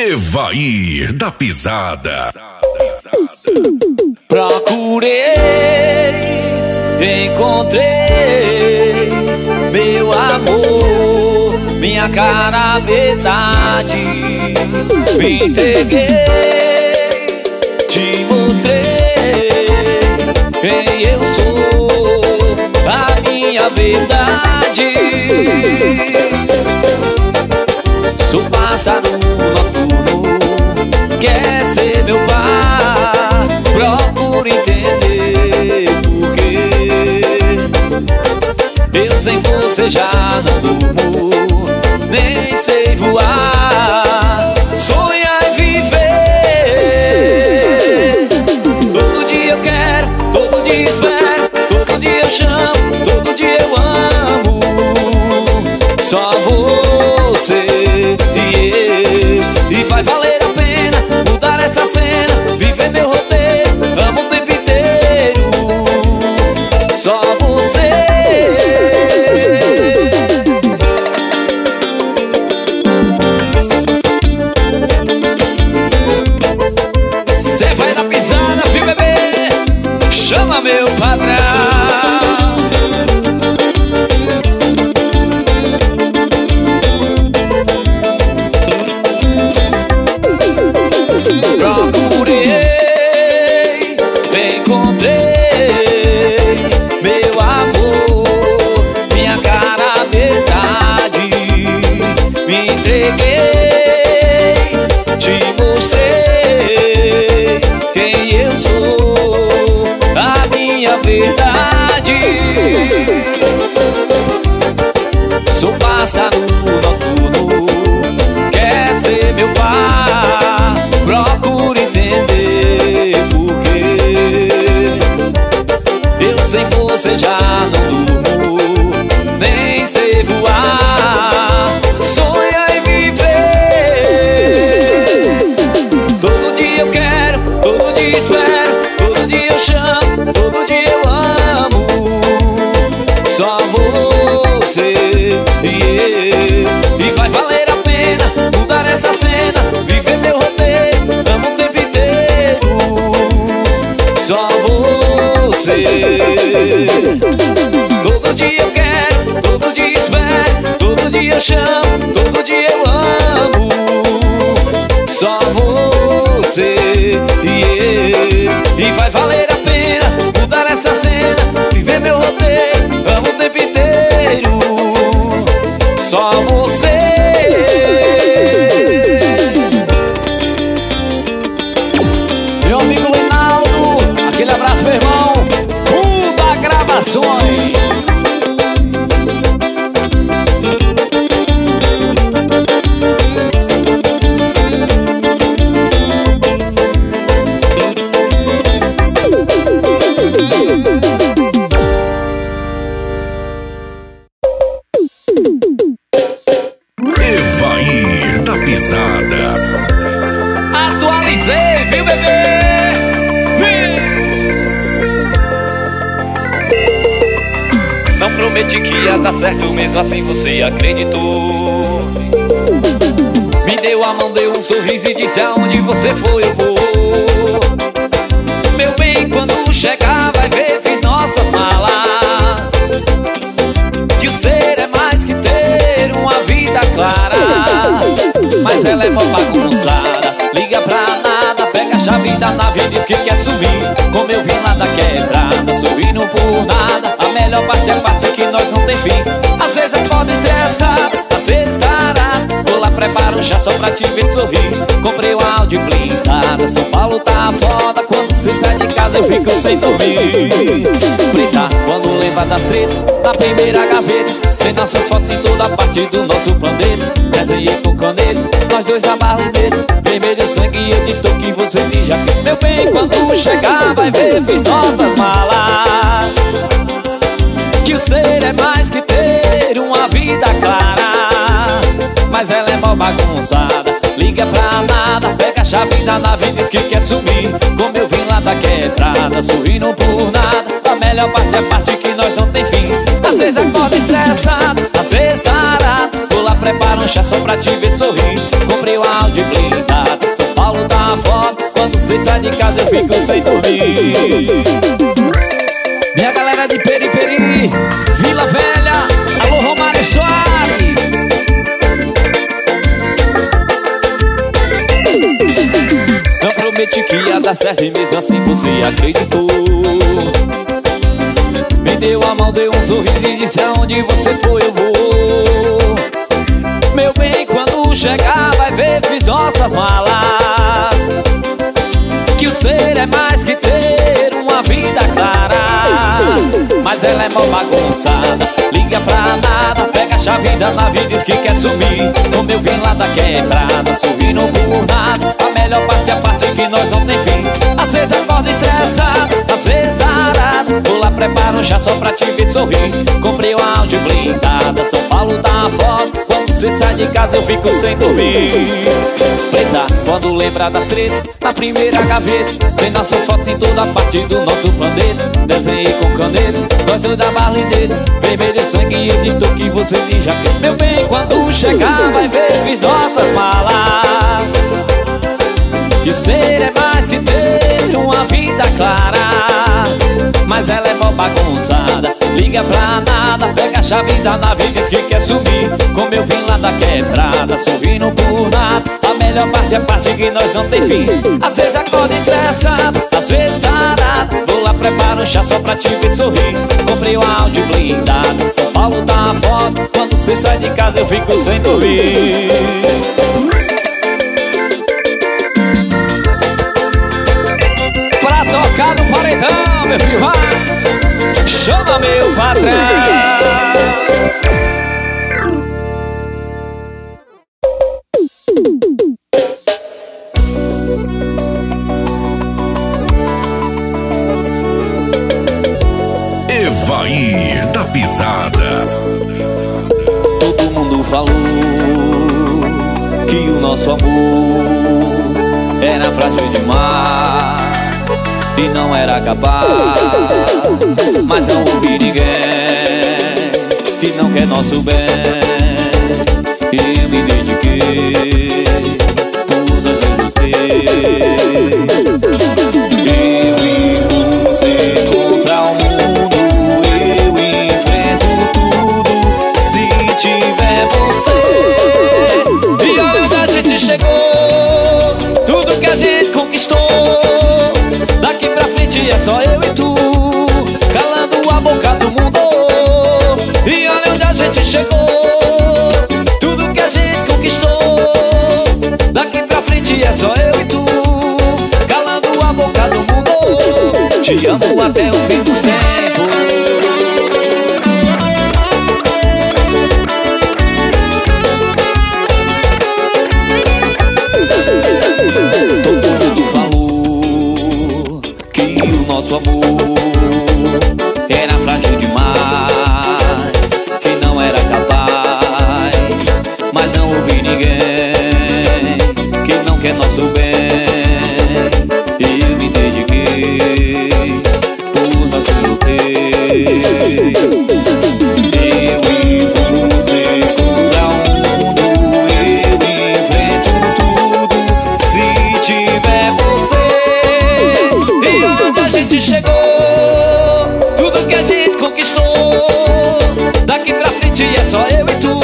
Evair da Pisada. Procurei, encontrei meu amor, minha cara, verdade. Me entreguei, te mostrei quem eu sou, a minha verdade. Sou pássaro noturno, quer ser meu par. Procuro entender porquê. Eu sem você já não durmo, nem sei voar. Sonhar e viver. Todo dia eu quero, todo dia espero, todo dia eu chamo, todo dia eu amo. Só você e vai valer a pena mudar essa cena, viver meu roteiro, amo o tempo inteiro. Só você. Cê vai na pisada, viu, bebê? Chama meu patrão. Verdade. Sou pássaro noturno, quer ser meu par. Procuro entender porquê. Eu sem você já não durmo, nem sei voar. Sonhar e viver. Todo dia eu quero, todo dia espero, todo dia eu chamo, todo dia eu amo. Só você e vai valer a pena mudar essa cena, viver meu roteiro, amo o tempo inteiro. Só você. Todo dia eu quero, todo dia espero, todo dia eu chamo, todo dia eu amo. Só você e vai valer a pena mudar essa cena, viver meu roteiro, amo o tempo inteiro. Só você. Meu amigo Reinaldo, aquele abraço, meu irmão. Puta Gravações. Evair da Pisada. Atualizei, viu, bebê? Não prometi que ia dar certo, mesmo assim você acreditou. Me deu a mão, deu um sorriso e disse: aonde você foi eu vou. Meu bem, quando chegar vai ver, fiz nossas malas. Que o ser é mais que ter uma vida clara, mas ela é mó bagunçada, liga pra nada, pega a chave da nave e diz que quer subir. Como eu vim lá da quebrada, subindo por nada. A melhor parte é a parte que nós não tem fim. Às vezes acorda estressado, às vezes tarado. Vou lá, preparo um chá só pra te ver sorrir. Comprei uma Audi blindada, São Paulo tá foda. Quando você sai de casa eu fico sem dormir. Preta, quando lembra das tretas, na primeira gaveta tem nossas fotos em toda parte do nosso planeta. Desenhei com caneta, nós dois na barrideira. Vermelho sangue e eu de toque e você de jaqueta. Meu bem, quando chegar vai ver, fiz nossas malas. Que o ser é mais que ter uma vida clara, mas ela é mó bagunçada, liga pra nada, pega a chave da nave e diz que quer sumir. Como eu vim lá da quebrada, sorrindo por nada. A melhor parte é a parte que nós não tem fim. Às vezes acorda estressado, às vezes tarado. Vou lá, preparo um chá só pra te ver sorrir. Comprei uma Audi blindada, de casa eu fico sem dormir. Minha galera de Periperi, Vila Velha, alô Romário Soares. Não prometi que ia dar certo e mesmo assim você acreditou. Me deu a mão, deu um sorriso e disse aonde você foi eu vou. Meu bem, quando chegar vai ver, fiz nossas malas. Que o ser é mais que ter uma vida clara. Mas ela é mó bagunçada, liga pra nada, pega a chave da nave e diz que quer sumir. Como eu vim lá da quebrada, sorrindo por nada. A melhor parte é a parte que nós não tem fim. Às vezes acorda estressado, às vezes tarado. Vou lá, preparo um chá só pra te ver sorrir. Comprei uma Audi blindada, São Paulo dá uma foto. Quando você sai de casa eu fico sem dormir. Preta, quando lembrar das tretas, na primeira gaveta tem nossas fotos em toda parte do nosso planeta. Desenhei com caneta, nós dois da balideira. Vermelho sangue e editor que você diz já que. Meu bem, quando chegar vai ver, fiz nossas malas. E o ser é mais que ter uma vida clara. Mas ela é mó bagunçada, liga pra nada, pega a chave da nave e diz que quer sumir. Como eu vim lá da quebrada, sorrindo por nada. A melhor parte é a parte que nós não tem fim. Às vezes acorda estressado, às vezes tarado. Vou lá, preparo um chá só pra te ver sorrir. Comprei uma Audi blindada, São Paulo dá uma foto. Quando você sai de casa eu fico sem dormir. Pra tocar no paredão, meu filho, vai. Chama meu patrão. Evair da Pisada. Todo mundo falou que o nosso amor era frágil demais e não era capaz. Mas eu não ouvi ninguém que não quer nosso bem. E eu me dediquei, por nós eu lutei. Eu e você contra o mundo, eu enfrento tudo se tiver você. E olha onde a gente chegou, tudo que a gente conquistou. Daqui pra frente é só eu e tu, calando a boca do mundo. E olha onde a gente chegou, tudo que a gente conquistou. Daqui pra frente é só eu e tu, calando a boca do mundo. Te amo até o fim dos tempos. Todo mundo falou que o nosso amor era frágil demais, que não era capaz. Mas não ouvi ninguém que não quer nosso bem. Eu me dediquei, por nós eu lutei. Eu e você contra o mundo, eu enfrento tudo se tiver você. E olha onde a gente chegou, tudo que a gente conquistou. Daqui pra frente é só eu e tu,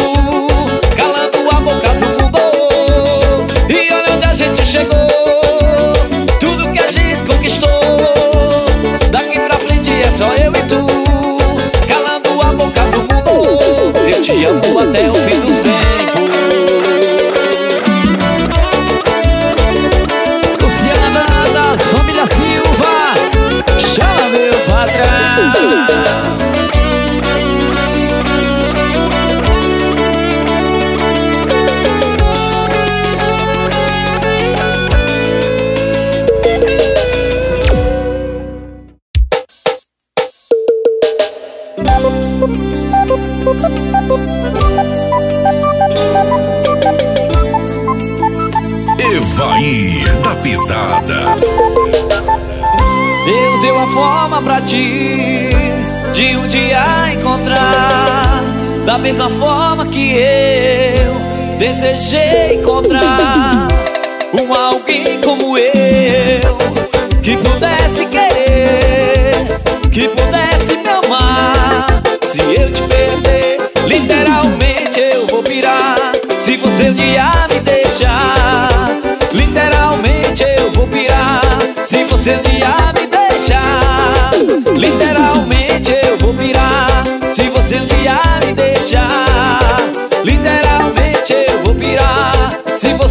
calando a boca do mundo. E olha onde a gente chegou, tudo que a gente conquistou. Daqui pra frente é só eu e tu, calando a boca do mundo. Eu te amo até o fim dos tempos. Luciana das Família Silva, chama meu patrão. Evair da Pisada. Deus deu a forma pra ti de um dia encontrar, da mesma forma que eu desejei encontrar alguém como eu.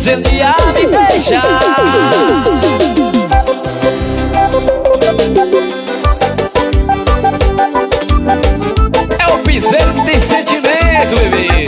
você um dia me deixar. É o piseiro que tem sentimento, bebê.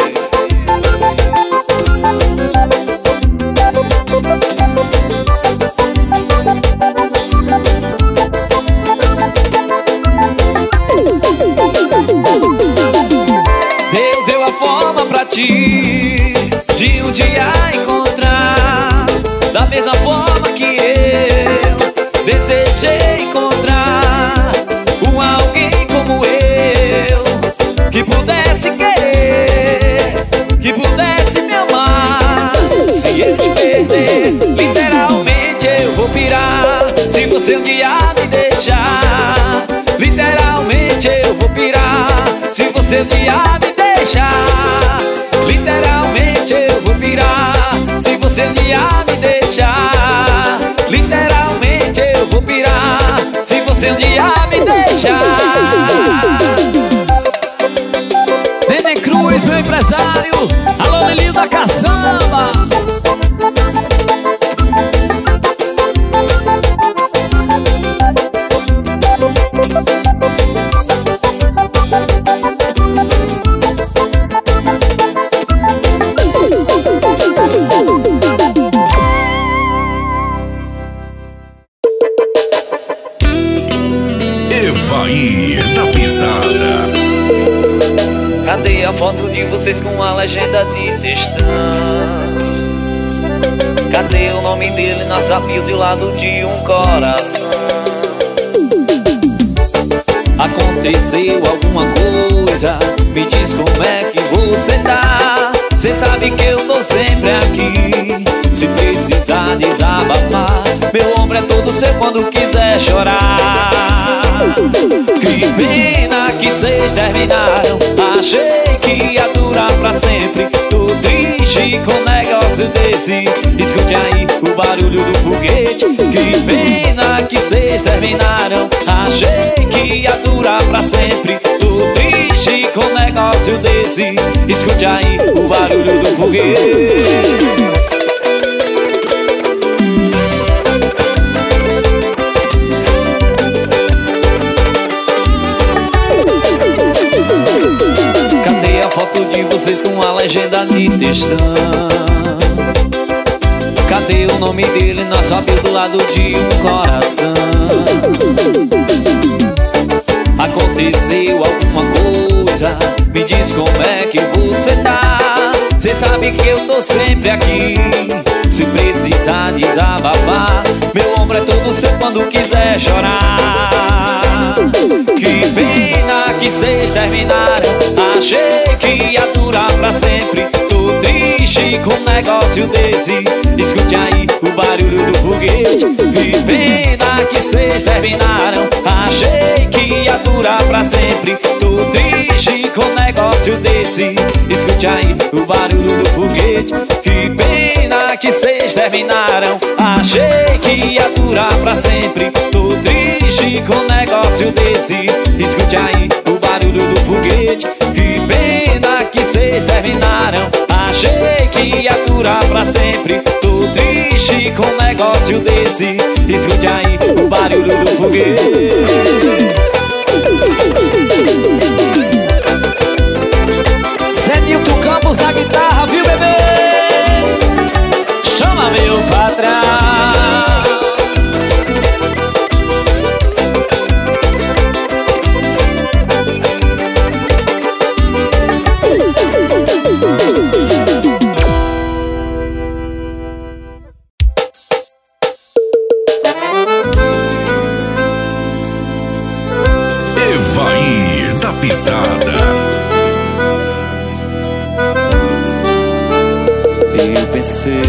Deus deu a forma pra ti de um dia encontrar, da mesma forma que eu desejei encontrar alguém como eu, que pudesse querer, que pudesse me amar. Se eu te perder, literalmente eu vou pirar. Se você um dia me deixar, literalmente eu vou pirar. Se você um dia me deixar, literalmente eu vou pirar. Se você um dia me deixar, literalmente eu vou pirar. Se você um dia me deixar. Neném Cruz, meu empresário. Alô, Lilinho da Caçamba. Evair da Pisada. Cadê a foto de vocês com a legenda de distância? Cadê o nome dele na zapio do lado de um coração? Aconteceu alguma coisa? Me diz como é que você tá. Cê sabe que eu tô sempre aqui, se precisar desabafar. Meu ombro é todo seu quando quiser chorar. Que pena que cês terminaram, achei que ia durar pra sempre. Tô triste com um negócio desse, escute aí o barulho do foguete. Que pena que cês terminaram, achei que ia durar pra sempre. Tô triste com um negócio desse, escute aí o barulho do foguete. De vocês com a legenda de textão? Cadê o nome dele na sua bio do lado de um coração? Aconteceu alguma coisa? Me diz como é que você tá. Cê sabe que eu tô sempre aqui, se precisar desabafar. Meu ombro é todo seu quando quiser chorar. Que pena que cês terminaram, achei que ia durar pra sempre. Tô triste com um negócio desse, escute aí o barulho do foguete. Que pena que cês terminaram, achei que ia durar pra sempre. Tô triste com um negócio desse, escute aí o barulho do foguete. Que pena que cês terminaram, achei que ia durar pra sempre. Tô triste com um negócio desse, escute aí o barulho do foguete. Que pena que cês terminaram, achei que ia durar pra sempre. Tô triste com um negócio desse, escute aí o barulho do foguete. Zenilton Campos na guitarra, viu, bebê? Chama meu patrão. Evair da Pisada. Eu pensei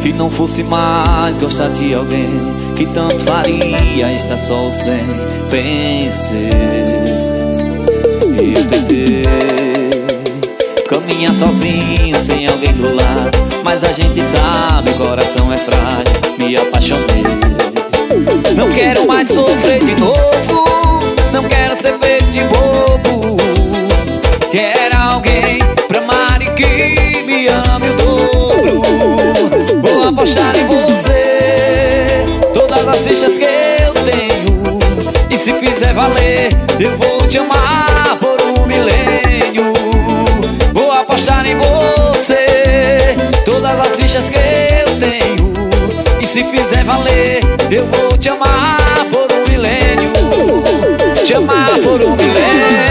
que não fosse mais gostar de alguém, que tanto faria estar só sem. Pensei, eu tentei caminhar sozinho, sem alguém do lado, mas a gente sabe, o coração é frágil. Me apaixonei, não quero mais sofrer de novo, não quero ser feito de bobo. Quero alguém pra amar e que me ame o dobro. apostar em você todas as fichas que eu tenho. E se fizer valer, eu vou te amar por um milênio. Vou apostar em você todas as fichas que eu tenho. E se fizer valer, eu vou te amar por um milênio. Te amar por um milênio.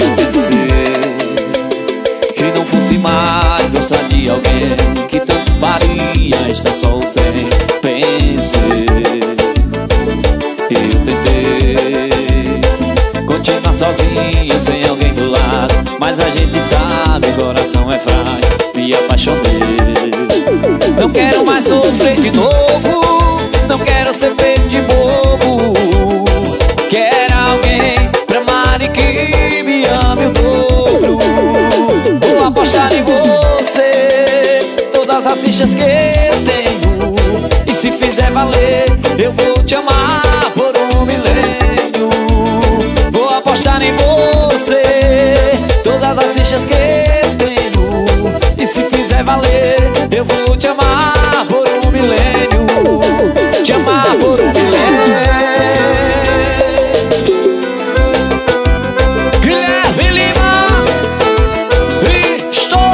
Eu pensei que não fosse mais gostar de alguém, que tanto faria estar só sem. Pensei, eu tentei continuar sozinho sem alguém do lado, mas a gente sabe, o coração é frágil. Me apaixonei. Não quero mais sofrer de novo, não quero ser feito de bobo. Quero alguém pra amar e que me ame o dobro. Vou apostar em você todas as fichas que eu tenho. E se fizer valer, eu vou te amar por um milênio. Vou apostar em você todas as fichas que eu tenho. E se fizer valer, eu vou te amar por um milênio. Te amar por um milênio. Guilherme Lima, estourou.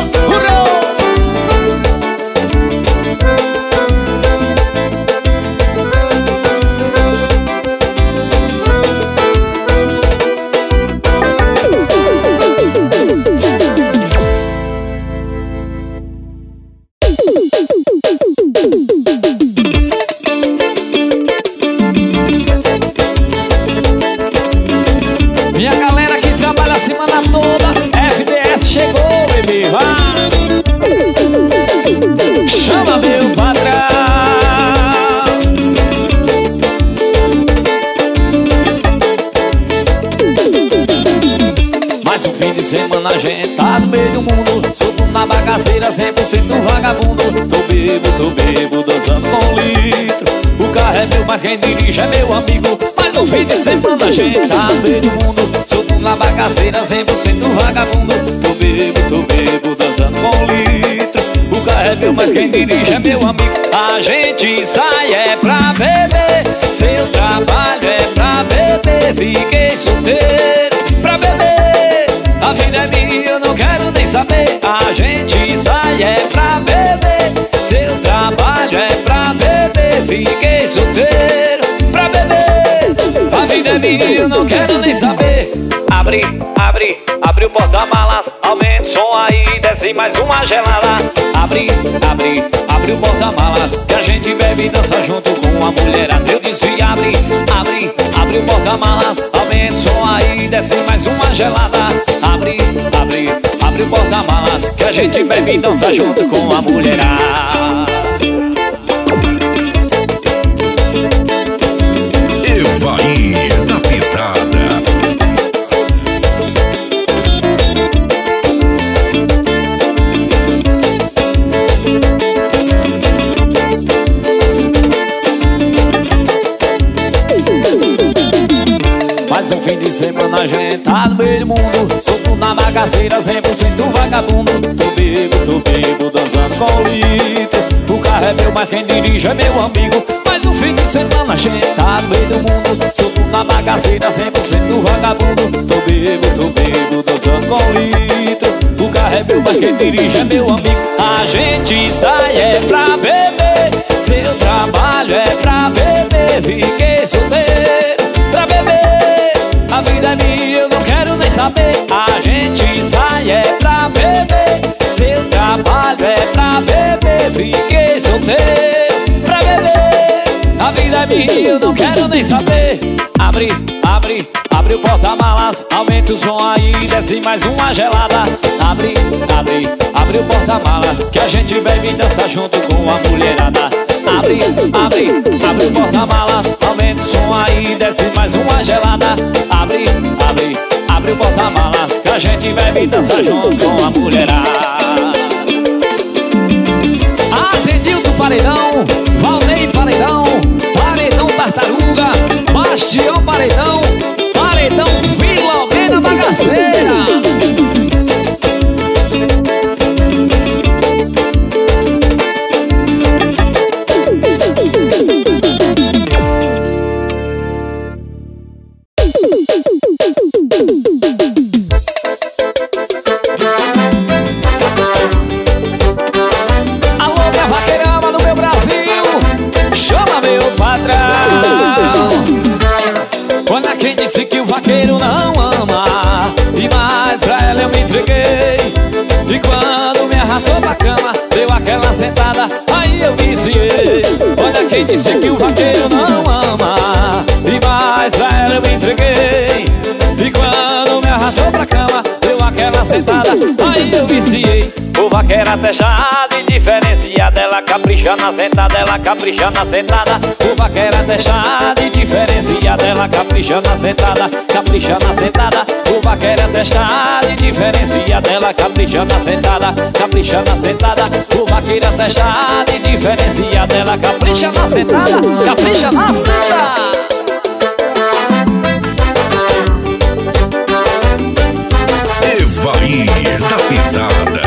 Minha galera que trabalha a semana toda, FDS chegou, bebê, vai. Chama meu patrão. Mais um fim de semana a gente tá no meio do mundo, solto na bagaceira, 100% vagabundo. Tô bebo, dançando com litro. O carro é meu, mas quem dirige é meu amigo. Mas no fim de semana a gente tá no meio do mundo, solto na bagaceira, 100% vagabundo. Tô bebo, dançando com litro. O carro é meu, mas quem dirige é meu amigo. A gente sai é pra beber, seu trabalho é pra beber. Fiquei solteiro pra beber, a vida é minha, eu não quero nem saber. A gente sai é pra beber, seu trabalho é pra beber. Fiquei solteiro pra beber, a vida é minha, eu não quero nem saber. Abre o porta-malas, aumenta o som aí, desce mais uma gelada. Abre o porta-malas, que a gente bebe e dança junto com a mulherada. Eu disse abre o porta-malas, aumenta o som aí, desce mais uma gelada. Abre o porta-malas, que a gente bebe e dança junto com a mulherada. Evaí da Pisada. Mais um fim de semana a gente tá no meio do mundo, solto na bagaceira, 100% vagabundo. Tô bebo, dançando com litro. O carro é meu, mas quem dirige é meu amigo. Mais um fim de semana a gente tá no meio do mundo, solto na bagaceira, 100% vagabundo. Tô bebo, dançando com litro. O carro é meu, mas quem dirige é meu amigo. A gente sai é pra beber, seu trabalho é pra beber. Fiquei solteiro pra beber, a vida é minha, eu não quero nem saber. A gente sai é pra beber, seu trabalho é pra beber. Fiquei solteiro pra beber, a vida é minha, eu não quero nem saber. Abre o porta-malas, aumenta o som aí, desce mais uma gelada. Abre o porta-malas, que a gente bebe e dança junto com a mulherada. Abre o porta-malas, aumenta o som aí, desce mais uma gelada. Abre o porta-malas, que a gente bebe e dança junto com a mulherada. Atenildo Paredão, Valnei Paredão, Paredão Tartaruga, Bastião Paredão, disse que o vaqueiro não ama, e mais pra ela eu me entreguei. E quando me arrastou pra cama, deu aquela sentada, aí eu viciei. Olha quem disse que o vaqueiro não ama, e mais pra ela eu me entreguei. E quando me arrastou pra cama, deu aquela sentada, aí eu viciei. O vaqueiro até chado e diferenciado, ela capricha na sentada, ela capricha na sentada. O vaqueiro até chado e diferenciado, ela capricha na sentada, capricha na sentada. O vaqueiro até chado e diferenciado, ela capricha na sentada, capricha na sentada. O vaqueiro até chado e diferenciado, ela capricha na sentada, capricha na sentada. Evair da Pisada.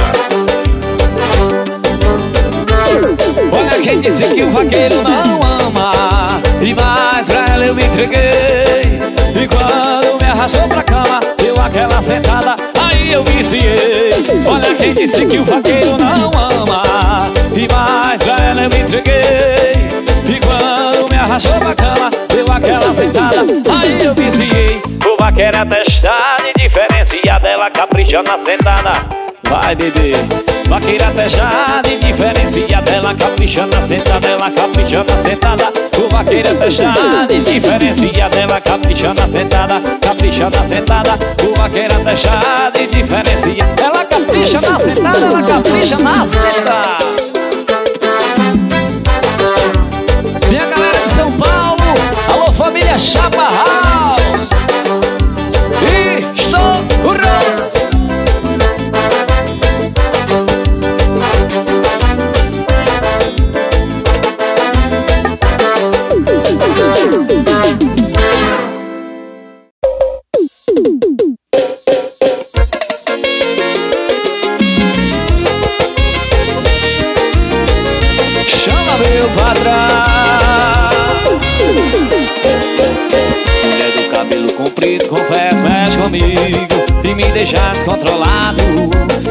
Olha quem disse que o vaqueiro não ama, e mais pra ela eu me entreguei. E quando me arrastou pra cama, deu aquela sentada, aí eu viciei. Olha quem disse que o vaqueiro não ama, e mais pra ela eu me entreguei. E quando me arrastou pra cama, deu aquela sentada, aí eu viciei. O vaqueiro é testado e diferenciado, ela capricha na sentada. Vai, bebê. Vaqueira fechada e diferenciada, ela capricha na sentada, ela capricha na sentada. O vaqueiro fechada e diferenciada, ela capricha na sentada, capricha na sentada. O vaqueiro fechada e diferenciada, ela capricha na sentada, ela capricha na sentada. Minha galera de São Paulo, alô família Chapa House. E estourou. Chama meu patrão. Mulher do cabelo comprido, confesso, mexe comigo e me deixa descontrolado.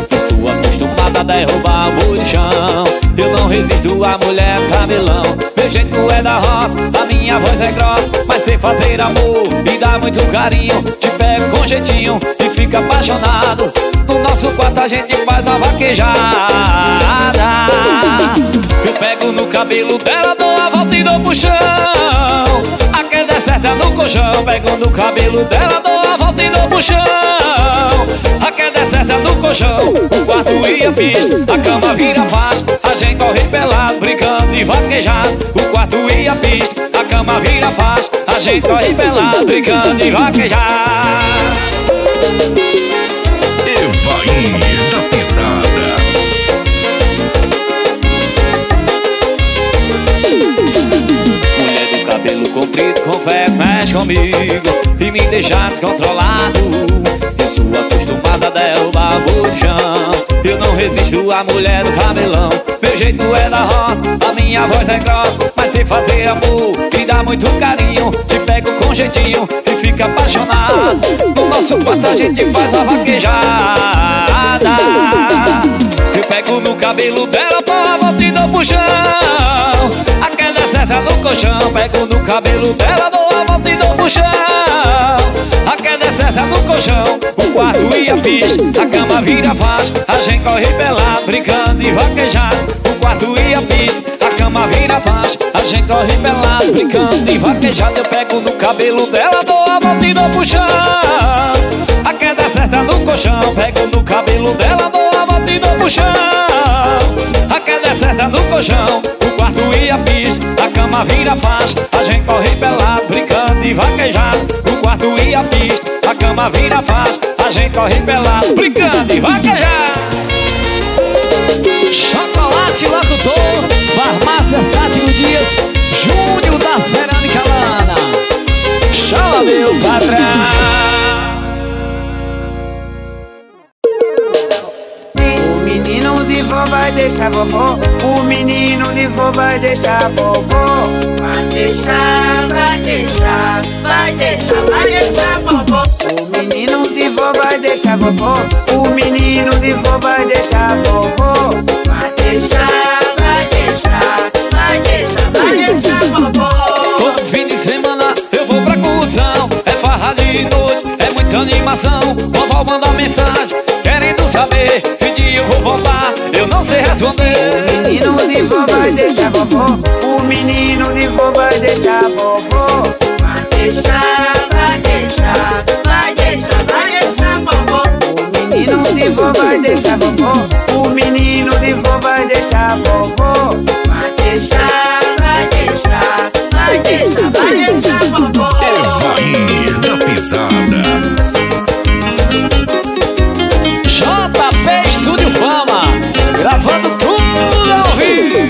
Eu sou acostumada a derrubar o boi do chão, eu não resisto a mulher cabelão. Meu jeito é da roça, a minha voz é grossa, mas sei fazer amor e dá muito carinho. Te pego com jeitinho e fica apaixonado. No nosso quarto a gente faz uma vaquejada. Eu pego no cabelo dela, dou a volta e dou pro chão. A queda é certa no colchão. Pego no cabelo dela, dou a volta e dou pro chão. A queda é certa no colchão. O quarto e a pista, a cama vira faixa. A gente corre pelado, brincando e vaquejado. O quarto e a pista, a cama vira faixa. A gente corre pelado, brincando e vaquejado. Evair da Pisada. Mulher do cabelo comprido, confesso, mexe comigo e me deixa descontrolado. Eu sou acostumada a derrubar o chão, eu não resisto à mulher do cabelão. Meu jeito é da roça, a minha voz é grossa, mas sei fazer amor e dá muito carinho. Te pego com jeitinho e fica apaixonado. No nosso quarto a gente faz uma vaquejada. Eu pego no cabelo dela, pô, a volta e dou pro chão. A queda é certa no colchão. Pego no cabelo dela, dou a volta e dou pro chão. A queda é certa no colchão. O quarto e a pista, a cama vira faixa. A gente corre pelado, brincando e vaquejado. O quarto e a pista, a cama vira faixa. A gente corre pelado, brincando e vaquejado. Eu pego no cabelo dela, dou a volta e dou pro chão. A queda é certa no colchão. Pego no cabelo dela, dou a volta e dou pro chão. A queda é certa no colchão. O quarto e a pista, a cama vira faixa. A gente corre pelado, brincando e vaquejado. O quarto e a pista, a cama vira faixa. A gente corre pelado, brincando e vaquejado. Chocolate Locutor, Farmácia Sátiro Dias, Júnior da Cerâmica Lana. Chama meu patrão. O menino de vó vai deixar vovó. O menino de vó vai deixar vovó. Vai deixar, vai deixar, vai deixar, vai deixar vovó. O menino de vó vai deixar vovó. O menino de vó vai deixar vovó. Vai deixar, vai deixar, vai deixar, vai deixar vovó. Todo fim de semana eu vou pra Curzão, é farra de Vovó mandou mensagem querendo saber que dia eu vou voltar. Eu não sei responder. O menino de vó vai deixar vovó. O menino de vó vai deixar vovó. Vai deixar, vai deixar, vai deixar, vai deixar vovó. O menino de vó vai deixar vovó. O menino de vó vai deixar vovó. Vai deixar, vai deixar, vai deixar, vai deixar vovó. Evair da Pisada. JP Estúdio Fama, gravando tudo ao vivo.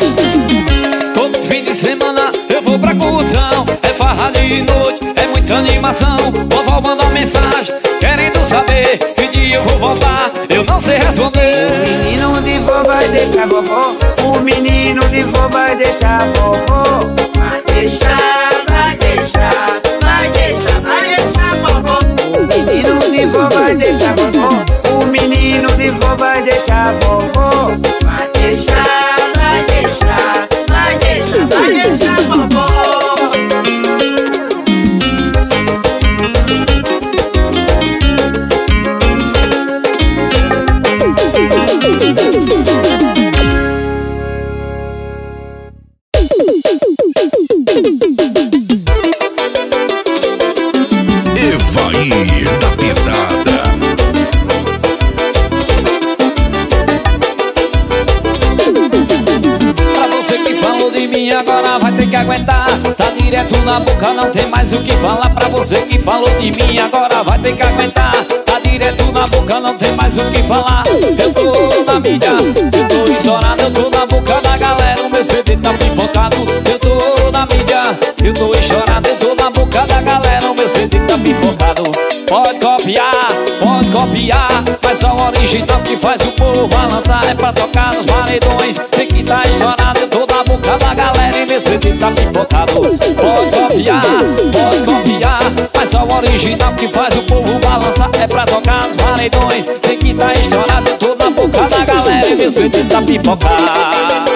Todo fim de semana eu vou pra Curzão. É farra de noite, é muita animação. Vovó manda mensagem querendo saber que dia eu vou voltar. Eu não sei responder. O menino de vó vai deixar vovó. O menino de vó vai deixar vovó. Vai deixar, vai deixar, vai deixar, vai deixar vovó. O menino de vó vai deixar vovó. O menino de vó vai deixar vovó. Vai deixar, vai deixar, vai deixar, vai deixar vovó. Evair da Pisada. Pra você que falou de mim agora vai ter que aguentar. Tá direto na boca, não tem mais o que falar. Pra você que falou de mim agora vai ter que aguentar. Tá direto na boca, não tem mais o que falar. Eu tô na mídia, eu tô estourado, eu tô na boca da galera. O meu CD tá pipocado. Eu tô na mídia, eu tô estourado, eu tô na boca da galera. O meu CD tá pipocado. Pode copiar, mas só o original que faz o povo balançar. É pra tocar nos paredões, tem que tá estourado. Eu tô na boca da galera e meu CD tá pipocado. Pode copiar, mas só o original que faz o povo balançar. É pra tocar nos paredões, tem que tá estourado. Eu tô na boca da galera e meu CD tá pipocado.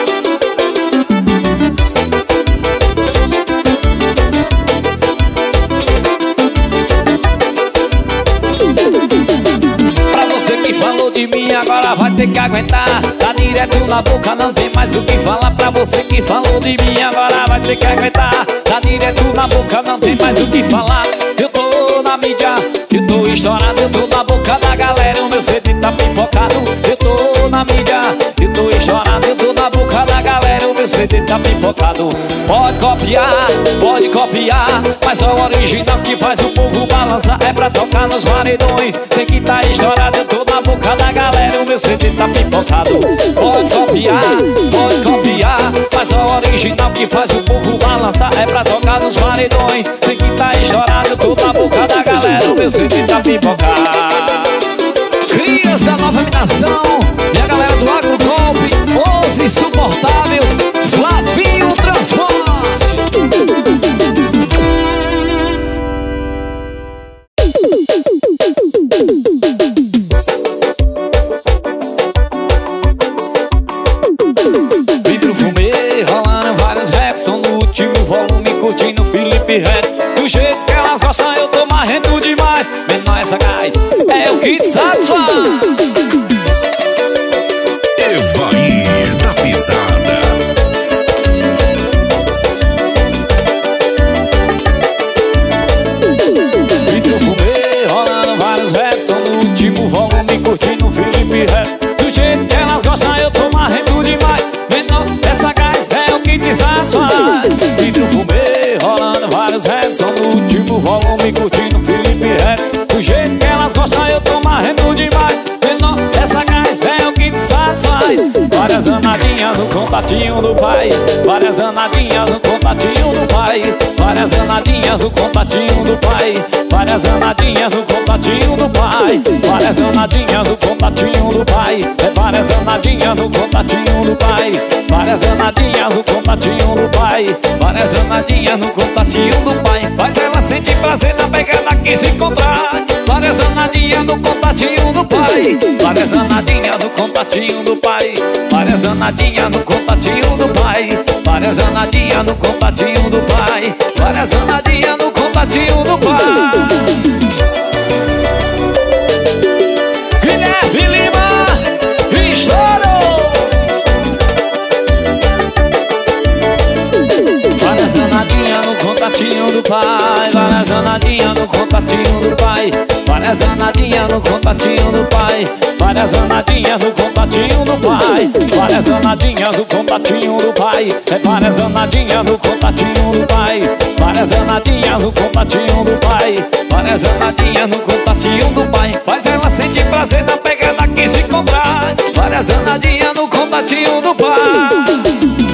Falou de mim, agora vai ter que aguentar. Tá direto na boca, não tem mais o que falar. Pra você que falou de mim, agora vai ter que aguentar. Tá direto na boca, não tem mais o que falar. Eu tô na mídia, eu tô estourado, eu tô na boca da galera. O meu CD tá pipocado. Eu tô na mídia, eu tô estourado, eu tô na boca da galera. O meu CD tá pipocado. Pode copiar, mas só o original que faz o povo balançar. É pra tocar nos paredões, tem que tá estourado. Eu tô na boca da galera, o meu CD tá pipocado. Pode copiar, mas só o original que faz o povo balançar. É pra tocar nos paredões, tem que tá estourado. Eu tô na boca da galera, o meu CD tá pipocado. Crias da nova minação e a galera do Agrogolpe, os insuportáveis, Flavinho Transporte. Vidro fumê, rolando vários raps, som no último volume, curtindo Felipe Red. Do jeito que elas gostam eu tô marrendo demais. Menor essa gás, é o que te satisfaz. Evair da Pisada. Vidro fumê, rolando vários raps, som no último volume, curtindo Felipe Red. Do jeito que elas gostam eu tô marrendo demais. Menor essa gás, é o que te satisfaz. Vidro fumê, rolando vários raps, som no último volume, curtindo Felipe Red. Do jeito que elas gostam eu tô marrendo demais. Menor essa gás, é o que te satisfaz. Várias danadinhas no contatinho do pai. Várias danadinhas no contatinho do pai. Várias danadinhas no contatinho do pai. Várias danadinhas no contatinho do pai. Várias danadinhas no contatinho do pai. É várias danadinhas no contatinho do pai. Várias danadinhas no contatinho do pai. Várias danadinhas no contatinho do pai. Faz ela sentir prazer na pegada que se encontrar. Várias danadinhas no contatinho do pai. Várias danadinhas no contatinho do pai. Várias danadinhas no contatinho do pai. Várias danadinhas no contatinho do pai. Várias danadinhas no contatinho do pai. pai. Várias danadinhas no contatinho do pai. Várias danadinhas no contatinho do pai. Várias danadinhas no contatinho do pai. Várias danadinhas no contatinho do pai. Várias danadinhas no contatinho do pai. Várias danadinhas no contatinho do pai. Várias danadinhas no contatinho do pai. Faz ela sentir prazer na pegada que se encontrar. Várias danadinhas no contatinho do pai.